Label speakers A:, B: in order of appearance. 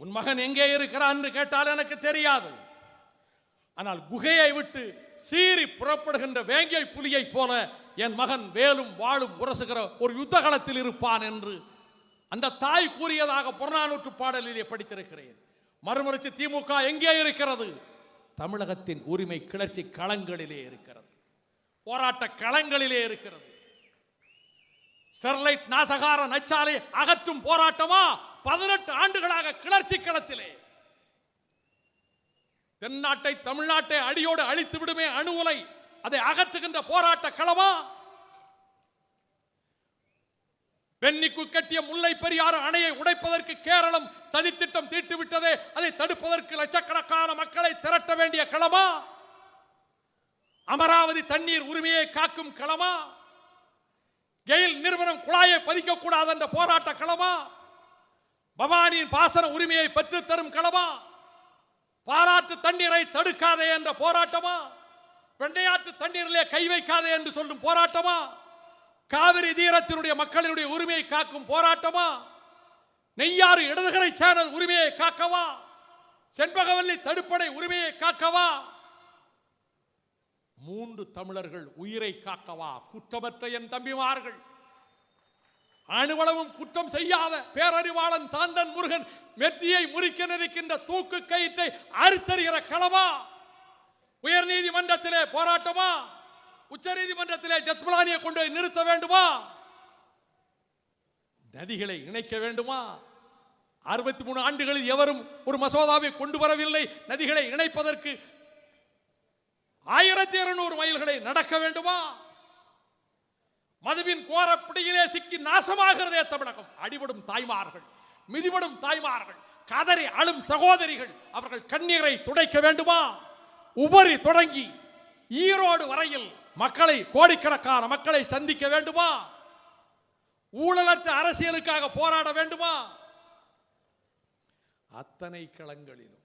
A: உன் மகன் எங்கே இருக்கிறான் என்று கேட்டால் எனக்கு தெரியாது. ஆனால் குகையை விட்டு சீறி புறப்படுகின்ற வேங்கை புலியை போல என் மகன் வேலும் வாளும் உரசுகிற ஒரு யுத்தகலத்தில் இருப்பான் என்று அந்த தாய் கூறியதாக புறநானூற்று பாடலிலே படித்திருக்கிறேன். மறுமலர்ச்சி திமுக எங்கே இருக்கிறது? தமிழகத்தின் உரிமை கிளர்ச்சி களங்களிலே இருக்கிறது, போராட்ட களங்களிலே இருக்கிறது. ஸ்டெர்லைட் நாசகார நச்சாலை அகற்றும் போராட்டமா 18 ஆண்டுகளாக கிளர்ச்சி களத்திலே. தென்னாட்டை தமிழ்நாட்டை அடியோடு அழித்து விடுமே அணு உலை, அதை அகற்றுகின்ற போராட்ட களமா? பென்னிக்கு கட்டிய முல்லை பெரியாறு அணையை உடைப்பதற்கு கேரளம் சதித்திட்டம் தீட்டுவிட்டதே, அதை தடுப்பதற்கு லட்சக்கணக்கான மக்களை திரட்ட வேண்டிய களமா? அமராவதி தண்ணீர் உரிமையை காக்கும் களமா? கெயில் நிறுவனம் குழாயை பதிக்கக்கூடாது என்ற போராட்ட களமா? பவானியின் பாசன உரிமையை பெற்றுத் தரும் களமா? பாலாற்று தண்ணீரை தடுக்காதே என்ற போராட்டமா? பெண்ணையாற்று தண்ணீரிலே கை வைக்காதே என்று சொல்லும் போராட்டமா? காவிரி தீரத்தினுடைய மக்களினுடைய உரிமையை காக்கும் போராட்டமா? நெய்யாறு இடதுகரை சேனல் உரிமையை காக்கவா? செண்பகவல்லி தடுப்படை உரிமையை காக்கவா? 3 தமிழர்கள் உயிரை காக்கவா? குற்றமற்ற என் தம்பிமார்கள், அணுவளவும் குற்றம் செய்யாத பேரறிவாளன் சாந்தன் முருகன் மெட்டியை முறிக்க நிற்கின்ற தூக்கு கயிற்றை அறுத்தறிகிற களமா? உயர் நீதிமன்றத்திலே போராட்டமா? உச்ச நீதிமன்றத்திலே ஜத்மலானியை கொண்டு நிறுத்த வேண்டுமா? நதிகளை இணைக்க வேண்டுமா? 63 ஆண்டுகளில் எவரும் ஒரு மசோதாவை கொண்டு வரவில்லை. நதிகளை இணைப்பதற்கு 1200 மைல்களை நடக்க வேண்டுமா? மதுவின் கோரப்பிடியிலே சிக்கி நாசமாகிறதே தமிழகம். அடிபடும் தாய்மார்கள், மிதிபடும் தாய்மார்கள், கதறி அழும் சகோதரிகள், அவர்கள் கண்ணீரை துடைக்க வேண்டுமா? உபரி தொடங்கி ஈரோடு வரையில் மக்களை, கோடிக்கணக்கான மக்களை சந்திக்க வேண்டுமா? ஊழலற்ற அரசியலுக்காக போராட வேண்டுமா? அத்தனை களங்களிலும்